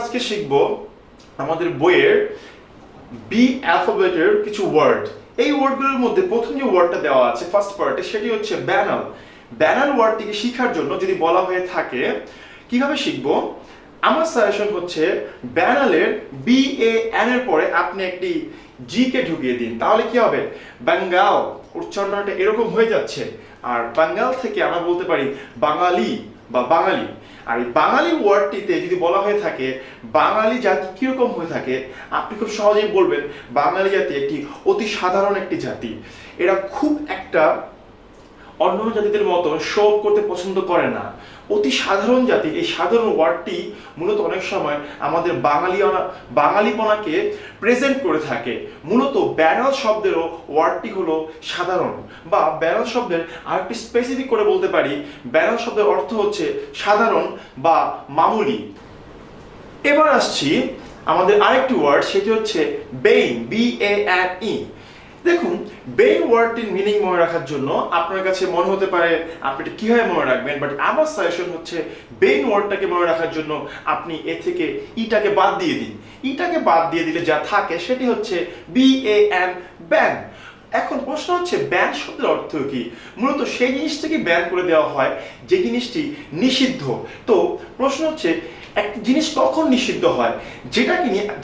আজকে শিখব আমাদের বইয়ের বি অ্যালফাবেটের কিছু ওয়ার্ড। এই ওয়ার্ডগুলোর মধ্যে প্রথম যে ওয়ার্ডটা দেওয়া আছে ফার্স্ট পার্টে, সেটি হচ্ছে ব্যানাল। ব্যানাল ওয়ার্ডটিকে শেখার জন্য যদি বলা হয়ে থাকে কিভাবে শিখব, আমার সাজেশন হচ্ছে ব্যানালের বি এ এন এর পরে আপনি একটি জি কে ঢুকিয়ে দিন, তাহলে কি হবে, বেঙ্গাল উচ্চারণটা এরকম হয়ে যাচ্ছে। আর বাঙ্গাল থেকে আমরা বলতে পারি বাঙালি বা বাঙালি। আর এই বাঙালি ওয়ার্ডটিতে যদি বলা হয়ে থাকে বাঙালি জাতি কিরকম হয়ে থাকে, আপনি খুব সহজেই বলবেন বাঙালি জাতি একটি অতি সাধারণ একটি জাতি। এরা খুব একটা অন্যান্য জাতিদের মতো শো করতে পছন্দ করে না, অতি সাধারণ জাতি। এই সাধারণ ওয়ার্ডটি মূলত অনেক সময় আমাদের বাঙালিপনাকে প্রেজেন্ট করে থাকে। মূলত ব্যানাল শব্দেরও ওয়ার্ডটি হলো সাধারণ, বা ব্যানাল শব্দের আরেকটি স্পেসিফিক করে বলতে পারি, ব্যানাল শব্দের অর্থ হচ্ছে সাধারণ বা মামুলি। এবার আসছি আমাদের আরেকটি ওয়ার্ড, সেটি হচ্ছে বেইন, বি এ এন ই। দেখুন, বেইন ওয়ার্ডটির মিনিং মনে রাখার জন্য আপনার কাছে মনে হতে পারে আপনি এটা কিভাবে মনে রাখবেন, বাট আমার সাজেশন হচ্ছে বেইন ওয়ার্ডটাকে মনে রাখার জন্য আপনি এ থেকে ইটাকে বাদ দিয়ে দিন। ইটাকে বাদ দিয়ে দিলে যা থাকে সেটি হচ্ছে বি এ এন, ব্যান। এখন প্রশ্ন হচ্ছে ব্যান শব্দের অর্থ কি? মূলত সেই জিনিসটাকে ব্যান করে দেওয়া হয় যে জিনিসটি নিষিদ্ধ। তো প্রশ্ন হচ্ছে একটা জিনিস কখন নিষিদ্ধ হয়,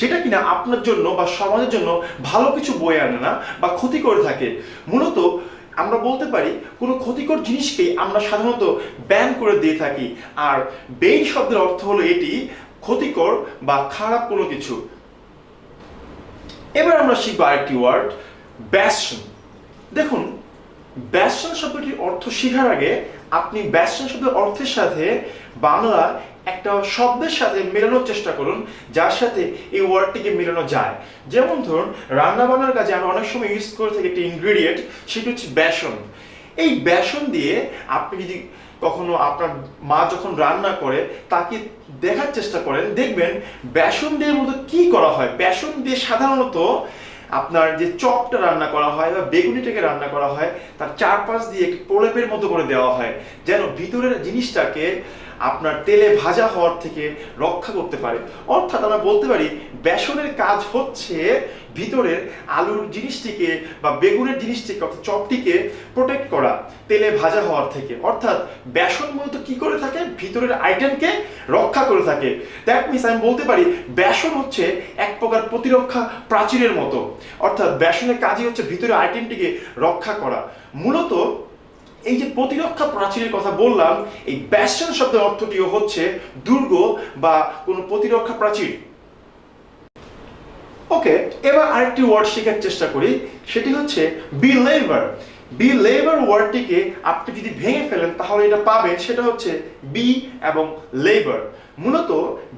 যেটা কিনা আপনার জন্য বা সমাজের জন্য ভালো কিছু বয়ে আনে না বা ক্ষতি করে থাকে। মূলত আমরা বলতে পারি কোনো ক্ষতিকর জিনিসকেই আমরা সাধারণত ব্যান করে দিয়ে থাকি। আর বেইন শব্দের অর্থ হলো এটি ক্ষতিকর বা খারাপ কোনো কিছু। এবার আমরা শিখব আরেকটি ওয়ার্ড, ব্যাশন। দেখুন, ব্যাশন শব্দটির অর্থ শেখার আগে আপনি ব্যাশন শব্দের অর্থের সাথে বাংলা একটা শব্দের সাথে মেলানোর চেষ্টা করুন, যার সাথে এই ওয়ার্ডটিকে মেলানো যায়। যেমন ধরুন, রান্না বান্নার কাজে আমরা অনেক সময় ইউজ করে থাকি একটি ইনগ্রেডিয়েন্ট, সেটি হচ্ছে বেসন। এই বেসন দিয়ে আপনি যদি কখনো আপনার মা যখন রান্না করে তাকে দেখার চেষ্টা করেন, দেখবেন বেসন দিয়ে মূলত কি করা হয়। বেসন দিয়ে সাধারণত আপনার যে চপটা রান্না করা হয় বা বেগুনিটাকে রান্না করা হয়, তার চারপাশ দিয়ে একটি প্রলেপের মতো করে দেওয়া হয়, যেন ভিতরের জিনিসটাকে আপনার তেলে ভাজা হওয়ার থেকে রক্ষা করতে পারে। অর্থাৎ আমরা বলতে পারি বেসনের কাজ হচ্ছে ভিতরের আলুর জিনিসটিকে বা বেগুনের জিনিসটিকে অর্থাৎ চপটিকে প্রোটেক্ট করা তেলে ভাজা হওয়ার থেকে। অর্থাৎ বেসন মূলত কি করে থাকে, ভিতরের আইটেমকে রক্ষা করে থাকে। দ্যাট মিনস আমি বলতে পারি বেসন হচ্ছে এক প্রকার প্রতিরক্ষা প্রাচীরের মতো। অর্থাৎ বেসনের কাজই হচ্ছে ভিতরের আইটেমটিকে রক্ষা করা। মূলত এই যে প্রতিরক্ষা প্রাচীরের কথা বললাম, এই ব্যাশন শব্দের অর্থটিও হচ্ছে দুর্গ বা কোনো প্রতিরক্ষা প্রাচীর। ওকে, এবার আরেকটি ওয়ার্ড শেখার চেষ্টা করি, সেটি হচ্ছে বিলেভার। বিলেভার ওয়ার্ডটিকে আপনি যদি ভেঙে ফেলেন তাহলে এটা পাবেন, সেটা হচ্ছে বি এবং লেবার। মূলত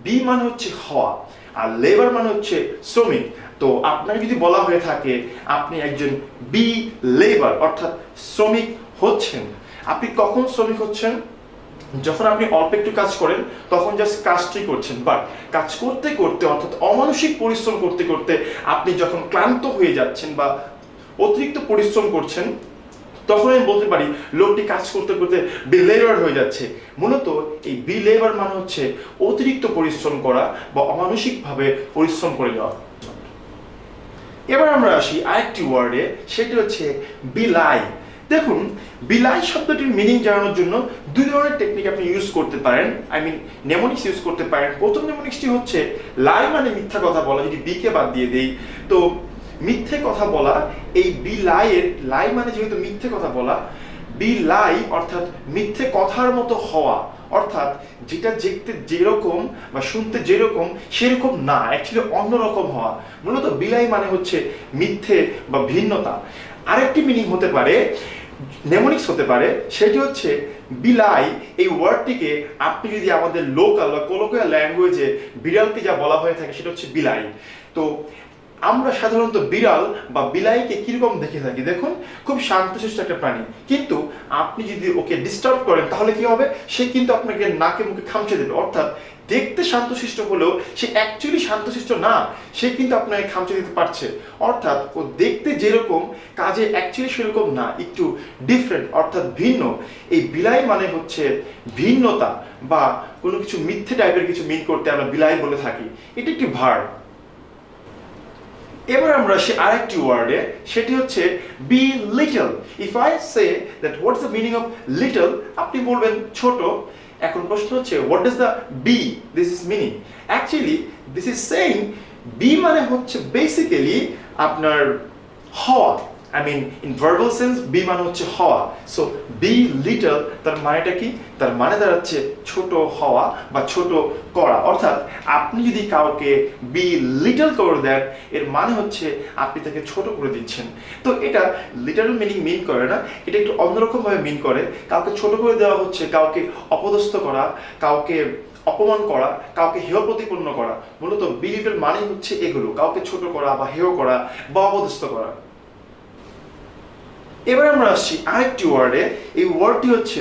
বি মানে হচ্ছে হওয়া আর লেবার মানে হচ্ছে শ্রমিক। তো আপনাকে যদি বলা হয়ে থাকে আপনি একজন বি লেবার অর্থাৎ শ্রমিক হচ্ছেন, আপনি কখন শ্রমিক হচ্ছেন? যখন আপনি অল্প একটু কাজ করেন তখন জাস্ট কাজটি করছেন, বাট কাজ করতে করতে অর্থাৎ অমানসিক পরিশ্রম করতে করতে আপনি যখন ক্লান্ত হয়ে যাচ্ছেন বা অতিরিক্ত পরিশ্রম করছেন, তখন আমি বলতে পারি লোকটি কাজ করতে করতে বিলেভার হয়ে যাচ্ছে। মূলত এই বিলেভার মানে হচ্ছে অতিরিক্ত পরিশ্রম করা বা অমানসিকভাবে পরিশ্রম করে যাওয়া। এবার আমরা আসি আরেকটি ওয়ার্ডে, সেটি হচ্ছে বিলাই। দেখুন, বিলাই শব্দটির মিনিং জানানোর জন্য দুই ধরনের টেকনিক আপনি ইউজ করতে পারেন, নেমোনিক্স ইউজ করতে পারেন। প্রথম নেমোনিক্সটি হচ্ছে লাই মানে মিথ্যা কথা বলা, যদি বিকে বাদ দিয়ে দেই তো মিথ্যে কথা বলা। এই বিলাইয়ের লাই মানে যেহেতু মিথ্যে কথা বলা, বিলাই অর্থাৎ মিথ্যে কথার মতো হওয়া, অর্থাৎ যেটা দেখতে যেরকম বা শুনতে যেরকম সেরকম না, অ্যাকচুয়ালি অন্যরকম হওয়া। মূলত বিলাই মানে হচ্ছে মিথ্যে বা ভিন্নতা। আরেকটি মিনিং হতে পারে, নেমোনিক্স হতে পারে, সেটি হচ্ছে বিলাই। এই ওয়ার্ডটিকে আপনি যদি আমাদের লোকাল বা কোলোকিয়াল ল্যাঙ্গুয়েজে বিড়ালকে যা বলা হয়ে থাকে সেটা হচ্ছে বিলাই। তো আমরা সাধারণত বিড়াল বা বিলাইকে কিরকম দেখে থাকি, দেখুন খুব শান্তশিষ্ট একটা প্রাণী, কিন্তু আপনি যদি ওকে ডিস্টার্ব করেন তাহলে কি হবে, সে কিন্তু আপনাকে নাকে মুখে খামচে দেবে। অর্থাৎ দেখতে শান্তশিষ্ট হলেও সে অ্যাকচুয়ালি শান্তশিষ্ট না, সে কিন্তু আপনাকে খামচে দিতে পারছে। অর্থাৎ ও দেখতে যেরকম কাজে অ্যাকচুয়ালি সেরকম না, একটু ডিফারেন্ট অর্থাৎ ভিন্ন। এই বিলাই মানে হচ্ছে ভিন্নতা বা কোনো কিছু মিথ্যে টাইপের কিছু মিন করতে আমরা বিলাই বলে থাকি। এটা একটি ভার্ব। এবার আমরা আসি আরেকটি ওয়ার্ডে, সেটি হচ্ছে be little. If I say that what's the meaning of little, আপনি বলবেন ছোট। এখন প্রশ্ন হচ্ছে what does the be this is meaning. Actually this is saying be মানে হচ্ছে বেসিক্যালি আপনার হওয়া। I mean in verbal sense be মানে হচ্ছে হওয়া। সো বি লিটল তার মানেটা কি? তার মানে দাঁড়াচ্ছে ছোট হওয়া বা ছোট করা। অর্থাৎ আপনি যদি কাউকে বি লিটল করে দেন, এর মানে হচ্ছে আপনি তাকে ছোট করে দিচ্ছেন। তো এটা লিটারাল মিনিং মিন করে না, এটা একটু অন্যরকম ভাবে মিন করে। কাউকে ছোট করে দেওয়া হচ্ছে কাউকে অপদস্থ করা, কাউকে অপমান করা, কাউকে হেয় প্রতিপন্ন করা। মূলত বি লিটল মানে হচ্ছে এগুলো, কাউকে ছোট করা বা হেয় করা বা অপদস্থ করা। এবার আমরা আসছি আরেকটি ওয়ার্ডে। এই ওয়ার্ডটি হচ্ছে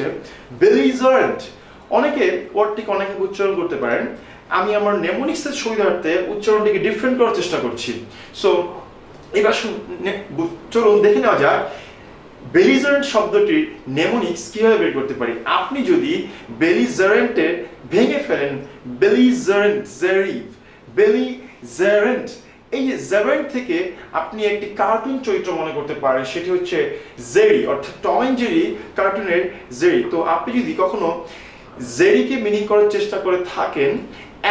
বেলিজারেন্ট। অনেকে ওয়ার্ডটিকে অনেকে উচ্চারণ করতে পারেন, আমি আমার নেমোনিক্সের সুবিধার্থে উচ্চারণটিকে ডিফারেন্ট করার চেষ্টা করছি। সো এবার চলুন দেখে নেওয়া যাক বেলিজারেন্ট শব্দটির নেমোনিক্স কিভাবে বের করতে পারি। আপনি যদি বেলিজারেন্টে ভেঙে ফেলেন বেলিজারেন্ট জেরিভ, বেলিজারেন্ট, এই যে জেরেন্ট থেকে আপনি একটি কার্টুন চরিত্র মনে করতে পারেন, সেটি হচ্ছে জেরি, অর্থাৎ টম এন্ড জেরি কার্টুনের জেরি। তো আপনি যদি কখনো জেরিকে মিনিং করার চেষ্টা করে থাকেন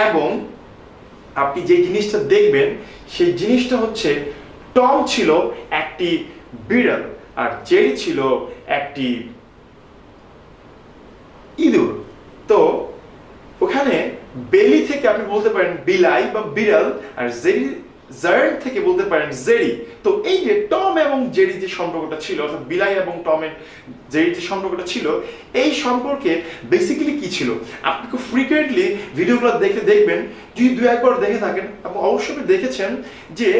এবং আপনি যে জিনিসটা দেখবেন সেই জিনিসটা হচ্ছে টম ছিল একটি বিড়াল আর জেরি ছিল একটি ইঁদুর। তো ওখানে বেলি থেকে আপনি বলতে পারেন বিলাই বা বিড়াল, আর জেরি জারেন্ট থেকে বলতে পারেন জেরি। তো এই যে টম এবং জেরি যে সম্পর্কটা ছিল, অর্থাৎ বিলাই এবং টমের জেরি যে সম্পর্কটা ছিল, এই সম্পর্কে বেসিক্যালি কি ছিল আপনি খুব ফ্রিকুয়েন্টলি ভিডিওগুলো দেখে দেখবেন, যদি দু একবার দেখে থাকেন এবং অবশ্যই দেখেছেন যে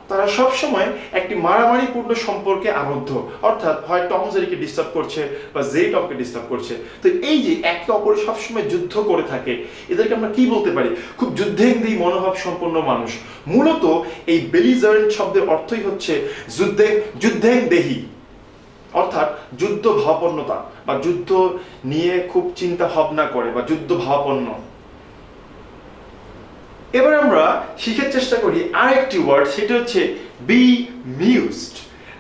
তারা সব সময় একটি মারামারিপূর্ণ সম্পর্কে আবদ্ধ। অর্থাৎ হয় টম জেরিকে ডিস্টার্ব করছে বা জেরি টমকে ডিস্টার্ব করছে। তো এই যে একে অপরের সবসময় যুদ্ধ করে থাকে, এদেরকে আমরা কি বলতে পারি? খুব যুদ্ধেন্দ্রী মনোভাব সম্পন্ন মানুষ। মূলত এই বেলিজারেন্ট শব্দের অর্থই হচ্ছে যুদ্ধেন্দেহী, অর্থাৎ যুদ্ধ ভাবাপন্নতা বা যুদ্ধ নিয়ে খুব চিন্তা ভাবনা করে বা যুদ্ধ ভাবাপন্ন। এবার আমরা শিখার চেষ্টা করি আরেকটি ওয়ার্ড, সেটা হচ্ছে বি মিউজড।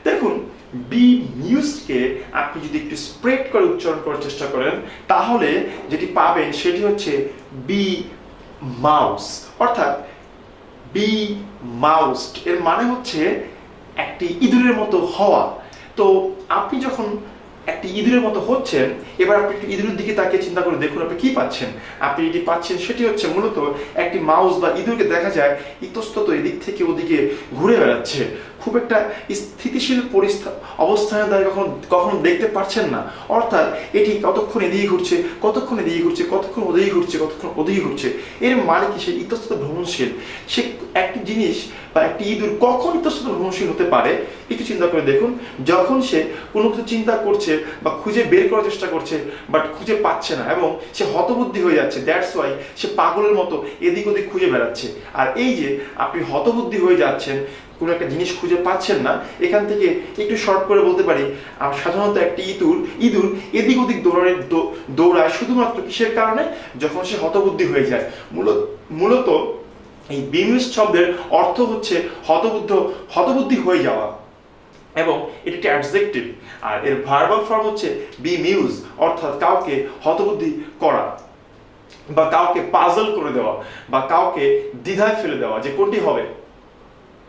দেখুন বি মিউজডকে আপনি যদি একটু স্প্রেড করে উচ্চারণ করার চেষ্টা করেন, তাহলে যেটি পাবেন সেটি হচ্ছে বি মাউস। অর্থাৎ বি মাউসড এর মানে হচ্ছে একটি ইঁদুরের মতো হওয়া। তো আপনি যখন একটি ইঁদুরের মতো হচ্ছেন, এবার আপনি একটু ইঁদুরের দিকে তাকিয়ে চিন্তা করে দেখুন আপনি কি পাচ্ছেন। আপনি যেটি পাচ্ছেন সেটি হচ্ছে মূলত একটি মাউস বা ইঁদুরকে দেখা যায় ইতস্তত এদিক থেকে ওদিকে ঘুরে বেড়াচ্ছে, খুব একটা স্থিতিশীল অবস্থানে তারা কখনো দেখতে পাচ্ছেন না। অর্থাৎ এটি কতক্ষণ এদিকে ঘুরছে, কতক্ষণ এদিকে ঘুরছে, কতক্ষণ ওদিকে ঘুরছে, কতক্ষণ ওদিকে ঘুরছে। এর মানে কি? সে ইতস্তত ভ্রমণশীল। সে একটি জিনিস বা একটি ইঁদুর কখন ইতস্তত ভ্রমণশীল হতে পারে একটু চিন্তা করে দেখুন, যখন সে কোনো কিছু চিন্তা করছে বা খুঁজে বের করার চেষ্টা করছে বাট খুঁজে পাচ্ছে না এবং সে হতবুদ্ধি হয়ে যাচ্ছে। দ্যাটস ওয়াই সে পাগলের মতো এদিক ওদিক খুঁজে বেড়াচ্ছে। আর এই যে আপনি হতবুদ্ধি হয়ে যাচ্ছেন, কোনো একটা জিনিস খুঁজে পাচ্ছেন না, এখান থেকে একটু শর্ট করে বলতে পারি সাধারণত একটি ইঁদুর এদিক ওদিক দৌড়ায় শুধুমাত্র কিসের কারণে? যখন সে হতবুদ্ধি হয়ে যায়। মূলত এই বিমিউজড শব্দের অর্থ হচ্ছে হতবুদ্ধি হয়ে যাওয়া, এবং এটি একটি অ্যাডজেক্টিভ। আর এর ভার্বাল ফর্ম হচ্ছে বি মিউজ, অর্থাৎ কাউকে হতবুদ্ধি করা বা কাউকে পাজল করে দেওয়া বা কাউকে দ্বিধায় ফেলে দেওয়া যে কোনটি হবে।